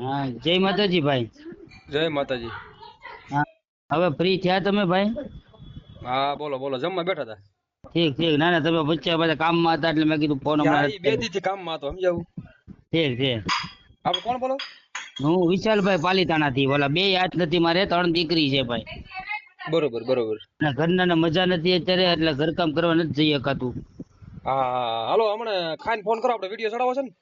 હા, જય માતાજી ભાઈ. જય માતાજી. હા, હવે ફ્રી થયા તમે ભાઈ? હા બોલો બોલો, જમવા બેઠા હતા. ઠીક ઠીક. ના ના, તમે વચ્ચે બધા કામમાં હતા એટલે મેં કીધું ફોન હા હમણાં ઈ નથી બે કર્યો. દી થી કામમાં હતો, સમજાવું. ઠીક ઠીક. આપણે કોણ બોલો? હું વિશાલભાઈ પાલીતાણા થી. ઓલા બે યાદ નથી, મારે 3 દીકરી છે ભાઈ. બરોબર બરોબર. અને ઘરના ને મજા નથી અત્યારે, એટલે ઘરકામ કરવા નથી જઈ શકાતું. હા હા, હાલો હમણાં ખાઈને ફોન કરો, આપણે વિડીયો ચડાવો છે ને.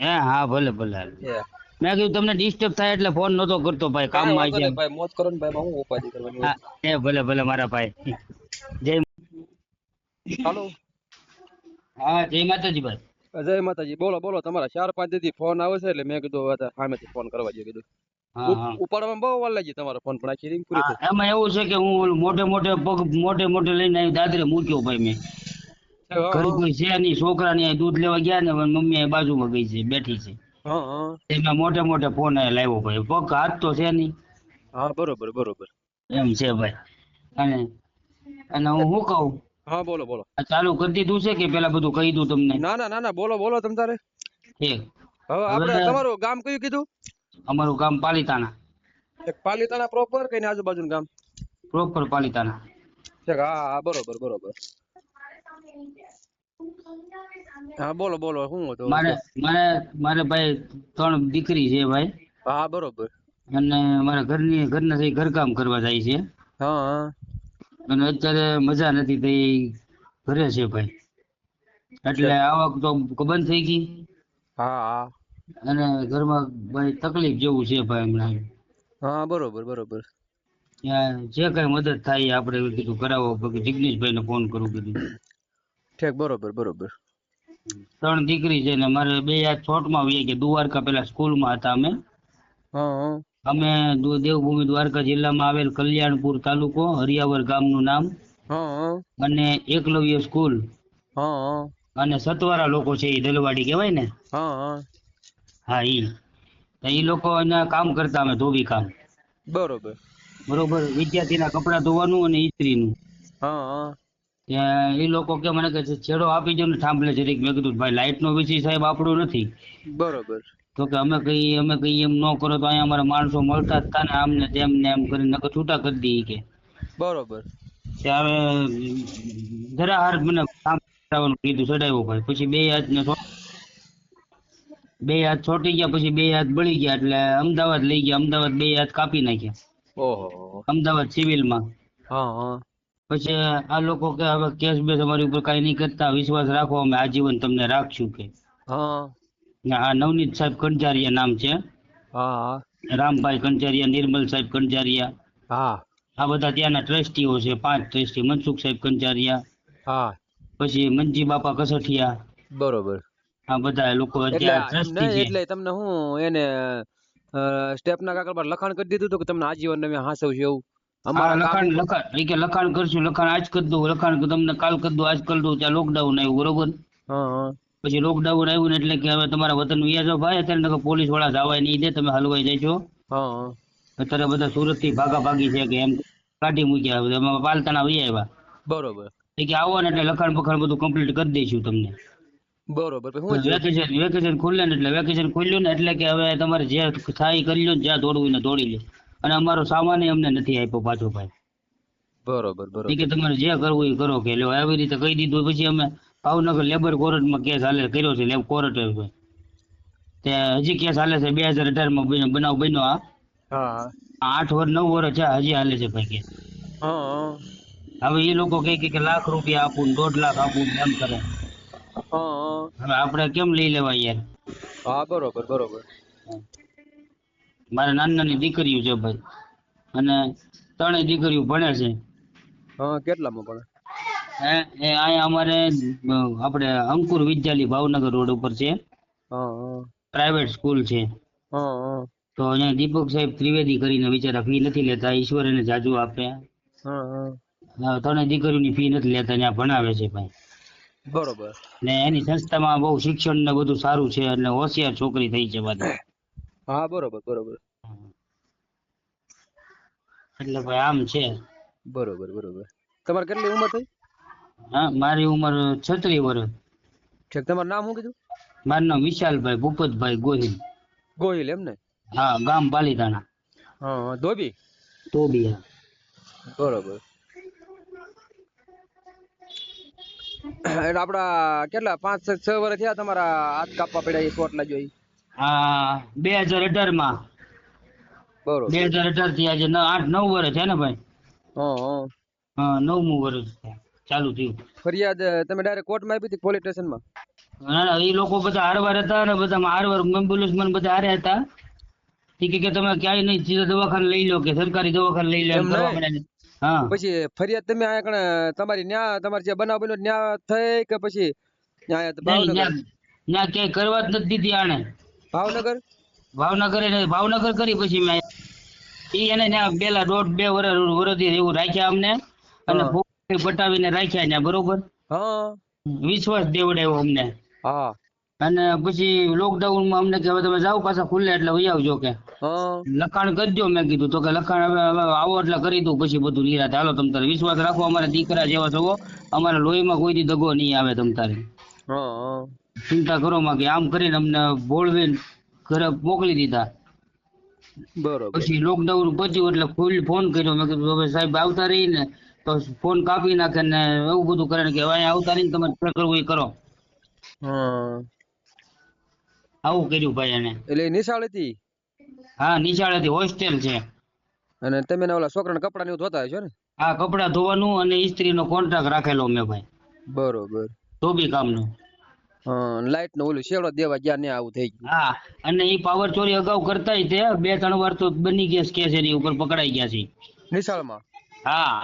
હે હા, ભલે ભલે હાલ. એ મેં કીધું તમને ડિસ્ટર્બ થાય એટલે ફોન નતો કરતો ભાઈ, કાંઈ કામમાં વાંધો છે. નહીં ભાઈ, મોજ કરો ને ભાઈ, હું ઉપાધિ કરવાની હોય. હા, એ ભલે ભલે મારા ભાઈ. જય. હાલો. હા, જય માતાજી ભાઈ. જય માતાજી. બોલો બોલો, તમારા 4-5 દી થી ફોન આવે છે એટલે મેં કીધું હવે સામેથી ફોન કરવા જોઈએ કીધું. હા હા. ઉપાડવામાં બહુ વાર લાગી તમારો ફોન, પણ આખી રિંગ પૂરી હા, થઈ. એમાં એવું છે કે હું ઓલું મોટે મોટે પગ મોટે મોટે લઈને આવી દાદરે મૂક્યો ભાઈ મેં. હા ઘરે હા કોઈ છે નહીં, છોકરાની અહીં દૂધ લેવા ગયા ને મમ્મી અહીં બાજુમાં ગઈ છે, બેઠી છે. હા હા. એમાં મોટે મોટે ફોન લાવ્યો ભાઈ, પગ હાથ તો છે નહીં. હા બરોબર બરોબર. એમ છે ભાઈ. અને અને હું શું કહું, હા બોલો બોલો. આ ચાલુ કરી દીધું છે કે પેલા બધું કહી દઉં તમને? ના ના ના ના, બોલો બોલો તમ તારે. ઠીક. હવે હવે આપણે તમારું ગામ કયું કીધું? અમારું ગામ પાલીતાણા. એક પાલીતાણા પ્રોપર કે એની આજુબાજુનું ગામ? પ્રોપર પાલીતાણા. ઠીક, હા હા બરોબર બરોબર. હા બોલો બોલો, શું હતું મારે કયો. મારે મારે ભાઈ 3 દીકરી છે ભાઈ. હા બરોબર. અને મારા ઘરના છે ઘરકામ કરવા જાય છે. હા હા. અને અત્યારે મજા નથી થઈ, ઘરે છે ભાઈ. એટલે ઠીક. આવક તો બંધ થઈ ગઈ. હા હા. અને ઘરમાં ભાઈ તકલીફ જેવું છે ભાઈ હમણાં. હા બરોબર બરોબર. ત્યાં જે કઈ મદદ થાય એ આપણે કીધું કરાવો, જિગ્નેશભાઈને ફોન કરું કીધું. ઠીક, બરોબર બરોબર. 3 દીકરી છે ને મારે 2 આ છોટમાં વહી ગયા. દ્વારકા પેલા સ્કૂલમાં હતા અમે. હા હા. અમે દેવભૂમિ દ્વારકા જિલ્લામાં આવેલ કલ્યાણપુર તાલુકો, હરિયાવર ગામનું નામ. હા હા. અને એકલવ્ય સ્કૂલ. હા હા. અને સતવારા લોકો છે એ દલવાડી કહેવાય ને. હા હા. હા, ઈ લોકો અહીંયા કામ કરતા, અમે ધોબી કામ. બરોબર. બરોબર. વિદ્યાર્થીના કપડા ધોવાનું અને ઇસ્ત્રીનું. હા હા. ત્યાં એ લોકો કે મને કે છેડો આપી દો ને થાંભલે જરીક. મેં કીધું ભાઈ લાઈટનો વિષય સાહેબ આપણો નથી. બરોબર. તો કે અમે કઈ એમ ન કરો તો અહીંયા અમારા માણસો મળતા જ તા ને, આમ ને તેમ ને એમ કરીને નકર છૂટા કરી દઈએ કે. બરોબર. ત્યારે જરા હાર મને કામ કરાવવાનું કીધું, ચડાવ્યો ભાઈ. પછી 2 હાથ છોટી ગયા, પછી 2 હાથ બળી ગયા એટલે અમદાવાદ લઈ ગયા. અમદાવાદ 2 હાથ કાપી નાખ્યા. ઓહો. અમદાવાદ સિવિલમાં. હા હા. પછી આ લોકો કે હવે કેસ બેસ અમારી ઉપર કઈ નહીં કરતા, વિશ્વાસ રાખો, અમે આજીવન તમને રાખશું કે. હા. આ નવનીત સાહેબ કંજારિયા નામ છે. હા. રામભાઈ કંજારિયા, નિર્મલ સાહેબ કંજારિયા. હા. આ બધા ત્યાંના ટ્રસ્ટીઓ છે, 5 ટ્રસ્ટી. મનસુખ સાહેબ કંજારિયા, હા. પછી મંજી બાપા કસઠિયા. બરોબર. આ બધા લોકો એટલે ત્યાં એમ ટ્રસ્ટી નહીં, છે. એટલે તમને હું એને સ્ટેપના કાગળ પર લખાણ કરી દીધું હતું કે તમને આજીવન અમે હાંસવશું એવું હા, અમારા કામ લખાણ ઉપર. લખાણ ઈ કે લખાણ કરશું, લખાણ આજ કરી દઉં, લખાણ તમને કાલ કરી દઉં, આજ કરી દઉં. ત્યાં લોકડાઉન આવ્યું, બરોબર. હા હા. પછી લોકડાઉન આવ્યું ને એટલે કે હવે તમારા વતન વ્યા જાઓ ભાઈ, અત્યારે નકર પોલીસ વાળા જવાય નહીં દે, તમે હલવાઈ જશો. હા હા. અત્યારે બધા સુરત થી ભાગી છે કે એમ કાઢી મૂક્યા. એમાં પાલતાણા વહી આવ્યા. બરોબર. એ કે આવો ને એટલે લખાણ બખાણ બધું કમ્પ્લીટ કરી દઈશું તમને. બરોબર. પછી શું થયું? વેકેશન ખુલ્લે ને એટલે વેકેશન ખુલ્યું ને એટલે કે હવે તમારે જે થાય એ કરી લો, જ્યાં દોડવું ને દોડી લે. અને અમારો સામાન અમને નથી આપ્યો પાછો ભાઈ. બરોબર એ કે બરોબર. તમારે જે કરવું એ કરો કે. લ્યો આવી રીતે કહી દીધું. પછી અમે ભાવનગર લેબર કોર્ટમાં કેસ હાલે કર્યો છે. કોર્ટ ત્યાં હજી કેસ હાલે છે. 2018માં બનાવ બન્યો. આ હા 8 વર્ષ 9 વર્ષ છે, હજી હાલે છે ભાઈ કેસ. હા. હવે એ લોકો કહે કે લાખ રૂપિયા આપું, 1.5 લાખ આપું, એમ કરે. હા. હવે આપણે કેમ લઈ લેવાય યાર. હા બરોબર બરોબર. મારે નાની નાની દીકરીઓ છે ભાઈ. અને 3 દીકરીઓ ભણે છે. હા, કેટલામાં પણ? અહીંયા અમારે આપણે અંકુર વિદ્યાલય ભાવનગર રોડ ઉપર છે. હા હા. પ્રાઇવેટ સ્કૂલ છે. હા હા. તો અહીંયા દીપક સાહેબ ત્રિવેદી કરીને બિચારા ફી નથી લેતા. ઈશ્વર એને જાજુ આપે. હા હા. 3 દીકરીઓની ફી નથી લેતા, ત્યાં ભણાવે છે ભાઈ. બરોબર. ને એની સંસ્થામાં બહુ શિક્ષણ ને બધું સારું છે, એટલે હોશિયાર છોકરી થઈ છે બધી. હા બરોબર બરોબર. એટલે ભાઈ આમ છે. બરોબર બરોબર. તમારે કેટલી ઉંમર થઈ? હા, મારી ઉંમર 36 વર્ષ. ઠીક, તમારું નામ શું કીધું? મારું નામ વિશાલભાઈ ભૂપતભાઈ ગોહિલ. ગોહિલ એમ ને? હા, ગામ પાલીતાણા. હા ધોબી. તો બી હા. બરોબર. એટલે આપડા કેટલા 5-6 વર્ષ થયા તમારા હાથ કાપવા પડ્યા એ ચોટલા જોઈ? આ 2018 માં. બરોબર. 2018 થી આજે 8-9 વર્ષ છે ને ભાઈ. હા હા. હા, 9મું વર્ષ ચાલુ થયું. ફરિયાદ તમે ડાયરેક્ટ કોર્ટમાં આપી હતી પોલીસ સ્ટેશનમાં? એ લોકો બધા હારવાર હતા ને બધા હારવાર એમ્બ્યુલન્સ માં બધા હારે હતા. ઈ કે તમે ક્યાંય નહીં, સીધા દવાખાને લઈ લો, કે સરકારી દવાખાને લઈ લો એમ એમ કરવા નહીં. માંડ્યા. હા. પછી ફરિયાદ તમે આ કણે તમારી ન્યા તમારી જે બનાવ બન્યો ન્યા થઈ કે પછી ન્યા નહીં, ભાવનગર? ત્યાં ક્યાંય કરવા જ નથી દીધી આણે. ભાવનગર? ભાવનગર કરી પછી મેં એને ત્યાં પેલા 1.5-2 વર્ષથી એવું રાખ્યા અમને, અને હા ફોન પટાવીને રાખ્યા ત્યાં, બરોબર. હા વિશ્વાસ દેવડાવ્યો અમને. હા અને પછી લોકડાઉન માં અમને કે હવે તમે જાઓ પાછા ખુલ્લે એટલે વહી આવજો કે. હા. લખાણ કરજો, મેં કીધું. તો કે લખાણ હવે આવો એટલે કરી દઉં પછી બધું નિરાતે. હાલો તમ તારે વિશ્વાસ રાખો, અમારા દીકરા જેવા છો, અમારા લોહીમાં કોઈ દી દગો નહીં આવે તમ તારે. હા. ચિંતા કરો માં, કે આમ કરીને અમને બોળવીને ઘરે મોકલી દીધા. બરોબર. પછી લોકડાઉન પત્યું એટલે ફોન કર્યો. મેં કીધું હવે સાહેબ આવતા રહી ને તો ફોન કાપી નાખે ને એવું બધું કરે ને કે હવે અહીંયા આવતા રહીને તમારે જે કરવું એ કરો. હા. આવું કર્યું ભાઈ એને. એટલે નિશાળ હતી? હા, નિશાળેથી હોસ્ટેલ છે. અને તમે ઓલા છોકરાના કપડા ને એવું ધોતા હશો ને? આ કપડા ધોવાનું અને ઇસ્ત્રીનો કોન્ટ્રાક્ટ રાખેલો મેં ભાઈ. બરોબર. ધોબી કામનો. હા, લાઈટ નો ઓલું શેડો દેવા ગયા ને આવું થઈ ગયું. હા, અને એ પાવર ચોરી અગાઉ કરતા તે 2-3 વાર તો બની ગયા કેસ એની ઉપર, પકડાઈ ગયા છે. નિશાળમાં? હા.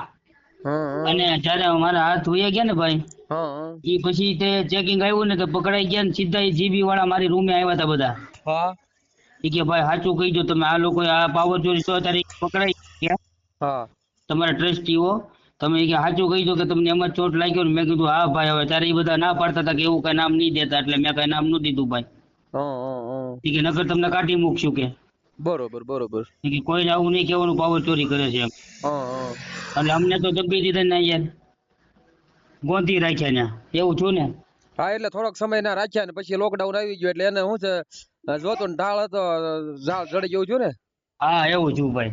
હા અને જયારે અમારા હાથ વયા ગયા ને ભાઈ, હા એ પછી તે ચેકિંગ આવ્યું ને તો પકડાઈ ગયા ને સીધા જીબી વાળા મારી રૂમે આવ્યા હતા બધા. હા એ કે ભાઈ સાચું કહીજો તમે, આ લોકો આ પાવર ચોરી 6 તારીખ પકડાઈ ગયા હા. તમારા ટ્રસ્ટીઓ, તમે કે સાચું કહીજો કે તમને એમાં ચોટ લાગ્યો ને. મેં કીધું હા ભાઈ. હવે ત્યારે એ બધા ના પાડતા હતા કે એવું કઈ નામ નહીં દેતા, એટલે મેં કઈ નામ ન દીધું ભાઈ. હા હા. એ કે નકર તમને કાઢી મૂકશું કે. બરોબર બરોબર. એ કે કોઈને આવું નહીં કહેવાનું પાવર ચોરી કરે છે એમ. હા હા. એટલે અમને તો દબી દીધા ને યાર, ગોંધી રાખ્યા ને એવું છું ને. હા, એટલે થોડોક સમય ના રાખ્યા ને પછી લોકડાઉન આવી ગયું એટલે એને શું છે, જોતો ને ઢાળ હતો, ઝાડ જડી ગયું છું ને. હા, એવું છું ભાઈ.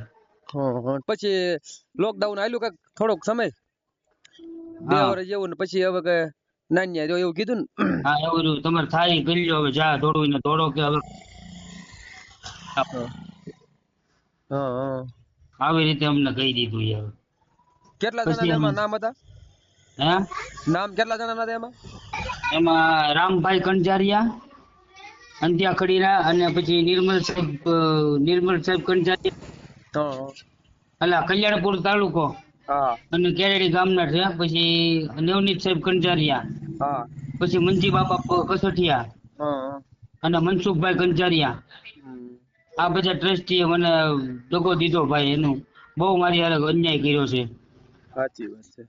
પછી લોકડાઉન આવેલું કઈક થોડોક સમય 2 હા. વર્ષ જેવું, ને પછી હવે કે નાન્યા રહ્યો એવું કીધું ને. હા, એવું રહ્યું. તમારે થાય ઈ કરી લો, હવે જા દોડવું ને દોડો, કે હવે હા હા. આવી રીતે અમને કહી દીધું યાર. કેટલા પછી જણા અમે એમાં નામ હતા? હે નામ કેટલા જણા હતા એમાં? એમાં રામભાઈ કંજારિયા અંત્યાખડીના, અને પછી નિર્મલ સાહેબ કંજારિયા, હા અલા કલ્યાણપુર તાલુકો હા અને કેરેડી ગામના છે. પછી નવનીત સાહેબ કંજારિયા, હા પછી મંજી બાપા કસઠિયા, હા. અને મનસુખભાઈ કંજારિયા. આ બધા ટ્રસ્ટીએ મને દગો દીધો ભાઈ. એનું બહુ મારી હારે અન્યાય કર્યો છે. સાચી વાત છે.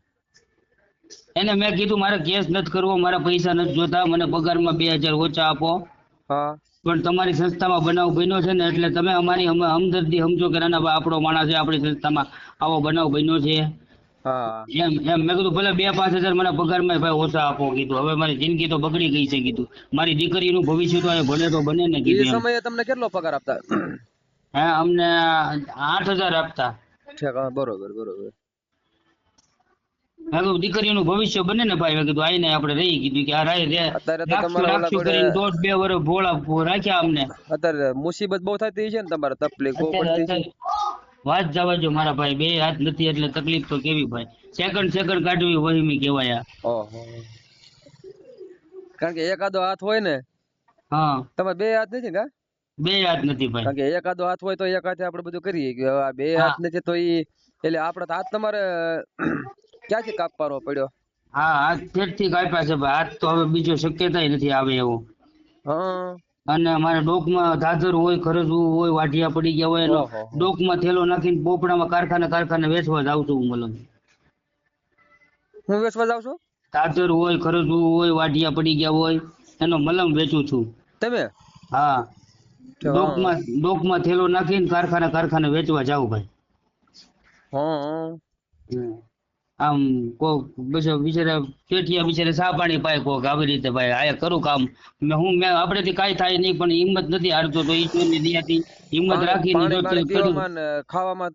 એને મેં કીધું મારે કેસ નથી કરવો, મારા પૈસા નથી જોતા, મને પગારમાં 2000 ઓછા આપો. હા પણ તમારી સંસ્થામાં બનાવ બન્યો છે ને એટલે તમે અમારી હમદર્દી સમજો કે નાના ભાઈ આપણો માણસ છે, આપણી સંસ્થામાં આવો બનાવ બન્યો છે. હા એમ એમ મેં કીધું ભલે 2-5 હજાર મને પગારમાં ભાઈ ઓછા આપો કીધું. હવે મારી જિંદગી તો બગડી ગઈ છે કીધું. મારી દીકરીનું ભવિષ્ય તો અહીંયા ભલે તો બને ને એ કીધું એમ. સમયે તમને કેટલો પગાર આપતા? હે, અમને 8000 આપતા. ઠીક, હા, બરોબર બરોબર. મેં કીધું દીકરીનું ભવિષ્ય બને ને ભાઈ. મેં કીધું આઈને આપણે રહી, કીધું કે આ અત્યારે તો રાખશું તમારા ઓલા રાખશું જોડે કરીને 1.5-2 વર્ષ ભોળા રાખ્યા અમને. અત્યારે મુસીબત બહુ થતી છે ને, તમારે તકલીફ બહુ પડતી છે. અત્યારે વાત જવા જો મારા ભાઈ, 2 હાથ નથી એટલે તકલીફ તો કેવી ભાઈ. સેકન્ડ કાઢવી વહીમી કહેવાય આ. ઓહો. કારણ કે એકાદો હાથ હોય ને, હા, તમારે 2 હાથ નથી કા? 2 હાથ નથી ભાઈ. કારણ કે એકાદો હાથ હોય તો એક હાથે આપણે બધું કરીએ કે આ 2 હા હાથ નથી તો એટલે આપણે તો હાથ તમારે ક્યાંથી કાપવાનો પડ્યો? હા, હાથ ફેરથી કાપ્યા છે ભાઈ. હાથ તો હવે બીજો શક્યતા નથી આવે એવું. હા. અને મારે ડોકમાં ધાધર હોય, ખરજવું હોય, વાઢિયા પડી ગયા હોય, એનો ઓહો. ડોકમાં થેલો નાખીને પોપડામાં કારખાને વેચવા જાઉં છું હું મલમ. હું વેચવા જાવ છું? ધાધર હોય, ખરજવું હોય, વાઢિયા પડી ગયા હોય, એનો મલમ વેચું છું. તમે? હા, હા ડોકમાં થેલો નાખીને કારખાને વેચવા જાઉં ભાઈ. હા. હમ. આમ કોક બિચારા પેટિયા બિચારા ચા પાણી પાય કોક આવી રીતે ભાઈ આયા કરું કામ મેં આપડેથી કાંઈ થાય નહીં પણ હિંમત નથી હારતો તો ઈશ્વરની દયાથી હિંમત રાખીને જો પાણી કર્યું. પીવામાં ને ખાવામાં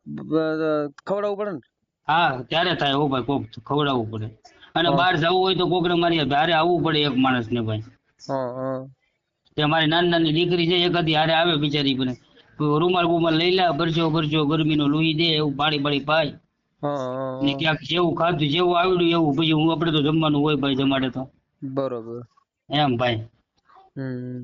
ખવડાવવું પડે ને. હા ત્યારે થાય હો ભાઈ કોક ખવડાવવું પડે અને હા. બહાર જવું હોય તો કોકને મારી હારે આવવું પડે એક માણસને ભાઈ. હા હા તે મારી નાની નાની દીકરી છે એકાદી હારે આવે બિચારી પણ રૂમાલ બુમાલ લઈ લે ભરજો ગરમીનો લોહી દે એવું પાણી પાણી પાય હા ને ક્યાંક જેવું ખાધું જેવું આવડ્યું એવું પછી હું આપણે તો જમવાનું હોય ભાઈ જમાડે તો બરોબર. એમ ભાઈ. હમ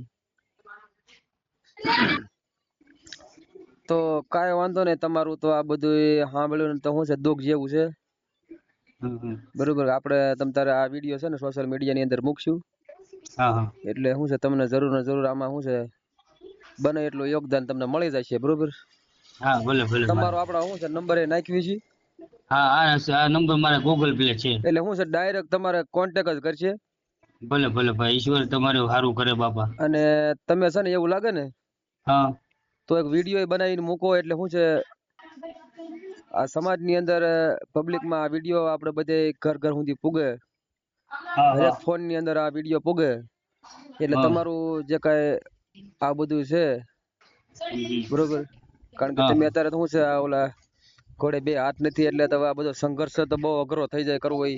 તો કાંઈ વાંધો નહીં, તમારું તો આ બધું સાંભળ્યું ને તો શું છે દુઃખ જેવું છે. હમ, હમ. બરોબર, આપણે તમ તારે આ વિડીયો છે ને સોશિયલ મીડિયા ની અંદર મૂકશું હા હા એટલે શું છે તમને જરૂર ને જરૂર આમાં શું છે બને એટલું યોગદાન તમને મળી જશે. બરોબર, હા ભલે ભલે તમારો મારે આપણા શું છે નંબર એ નાખ્યું છે હા આ નંબર મારે ગૂગલ પે છે. એટલે શું છે ડાયરેક્ટ તમારે કોન્ટેક્ટ જ કરશે. ભલે ભલે ભાઈ ઈશ્વર તમારું સારું કરે બાપા. અને તમે છે ને એવું લાગે ને હા તો એક વિડીયો બનાવીને મૂકો એટલે શું છે આ સમાજની અંદર પબ્લિકમાં આ વિડીયો આપણે બધે ઘર ઘર સુધી પૂગે, હા હા હરેક ફોન ની અંદર આ વિડીયો પૂગે એટલે હા તમારું જે કાંઈ આ બધું છે બરોબર, કારણ કે હા તમે અત્યારે તો શું છે આ ઓલા ઘોડે બે હાથ નથી એટલે તો આ બધો સંઘર્ષ તો બહુ અઘરો થઈ જાય કરવો એ.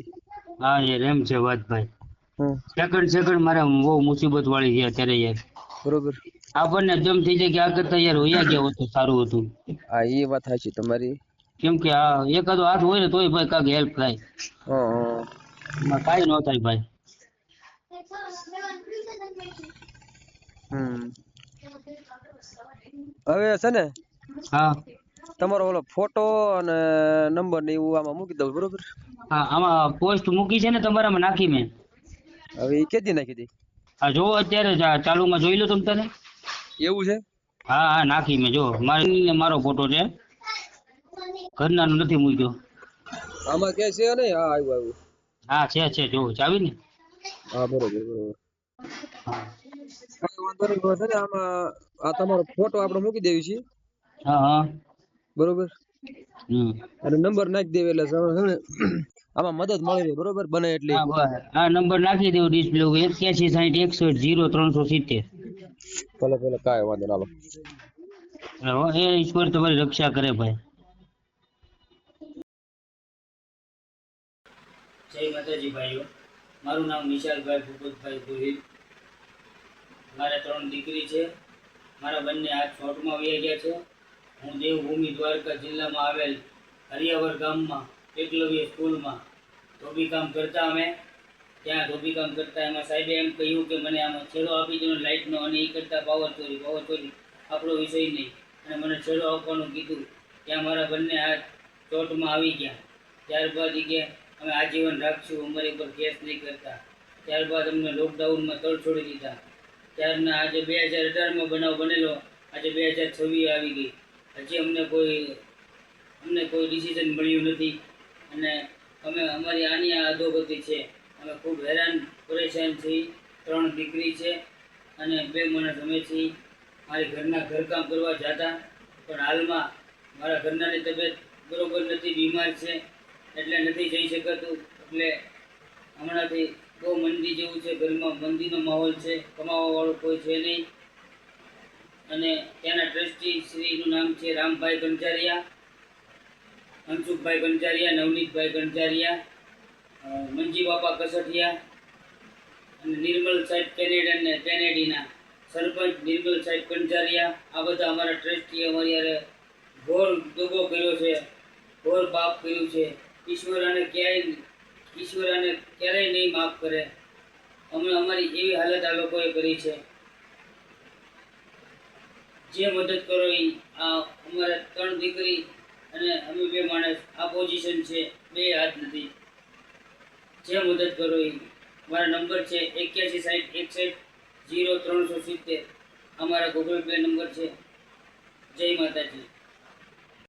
હા યાર એમ છે વાત ભાઈ. હમ સેકન્ડ મારે બહુ મુસીબત વાળી છે અત્યારે યાર. બરોબર. આપણને જેમ થઈ જાય કે આ કરતા યાર હોયા ગયા હોત તો સારું હતું. હા એ વાત સાચી તમારી. કેમ કે આ એકાદો હાથ હોય ને તોય ભાઈ કાંઈક હેલ્પ થાય. હા એમાં કાંઈ ન થાય ભાઈ. હમ હવે છે ને હા તમારો ઓલો ફોટો અને નંબર ને એવું આમાં મૂકી દઉં. બરોબર, હા આમાં પોસ્ટ મૂકી છે ને તમારામાં નાખી મેં. હવે એ કેદી નાખી દઈ હા જો અત્યારે જ આ ચાલુમાં જોઈ લો તમ તને. એવું છે. હા હા નાખી મેં જો મારો ફોટો છે ઘરનાનો નથી મૂક્યો. આમાં કે છે નહીં. હા આવ્યું આવ્યું. હા છે જો ચાવી ને. હા બરોબર બરોબર. હા કાંઈ વાંધો નહીં, બસ છે ને આમાં આ તમારો ફોટો આપણે મૂકી દેવી છે. હા હા બરોબર, હમ અને નંબર નાખી દેવી એટલે છે ને આમાં મદદ મળી રહે. બરોબર, બને એટલી. હા બસ આ નંબર નાખી દેવો ડિસ્પ્લે ઉપર 81606107. ભલે ભલે કાંઈ વાંધો ના. એ ઈશ્વર તમારી રક્ષા કરે ભાઈ. જય માતાજી ભાઈઓ. મારું નામ વિશાલભાઈ ભૂપતભાઈ ગોહિલ. મારે 3 દીકરી છે. મારા બંને હાથ શોર્ટમાં વહી ગયા છે. હું દેવભૂમિ દ્વારકા જિલ્લામાં આવેલ હરિયાવર ગામમાં એકલવ્ય સ્કૂલમાં ધોબી કામ કરતા અમે ત્યાં ધોબી કામ કરતા એમાં સાહેબે એમ કહ્યું કે મને આમાં છેડો આપી દો લાઇટનો અને એ કરતાં પાવર ચોરી આપણો વિષય નહીં અને મને છેડો આપવાનું કીધું. ત્યાં મારા બંને હાથ ચોટમાં આવી ગયા. ત્યારબાદ એ કે અમે આજીવન રાખશું, અમારી પર કેસ નહીં કરતા. ત્યારબાદ અમને લોકડાઉનમાં તળ છોડી દીધા. ત્યારના આજે 2018માં બનાવ બનેલો, આજે 2026 આવી ગઈ. હજી અમને કોઈ ડિસિઝન મળ્યું નથી અને અમારી આની આ અધોગતિ છે. અમે ખૂબ હેરાન પરેશાન છીએ. 3 દીકરી છે અને 2 માણસ અમે છીએ. મારી ઘરના ઘરકામ કરવા જતા પણ હાલમાં મારા ઘરનાની તબિયત બરોબર નથી, બીમાર છે એટલે નથી જઈ શકાતું. એટલે હમણાંથી બહુ મંદી જેવું છે, ઘરમાં મંદીનો માહોલ છે, કમાવા વાળું કોઈ છે નહીં. અને ત્યાંના ટ્રસ્ટી શ્રીનું નામ છે રામભાઈ કંચારિયા, મનસુખભાઈ કંચારિયા, નવનીતભાઈ કંચારિયા, મંજી બાપા કસઠિયા અને નિર્મલ સાહેબ કેનેડીના સરપંચ નિર્મલ સાહેબ કંચારિયા. આ બધા અમારા ટ્રસ્ટીએ અમારી યારે ઘોર દગો કર્યો છે, ઘોર પાપ કર્યું છે. ઈશ્વર આને ક્યારેય નહીં માફ કરે. અમારી એવી હાલત આ લોકોએ કરી છે. જે મદદ કરો એ આ અમારે 3 દીકરી અને અમે 2 માણસ આ પોઝિશન છે, 2 હાથ નથી. જે મદદ કરો એ મારા નંબર છે 8160610370. અમારા ગૂગલ પે નંબર છે. જય માતાજી.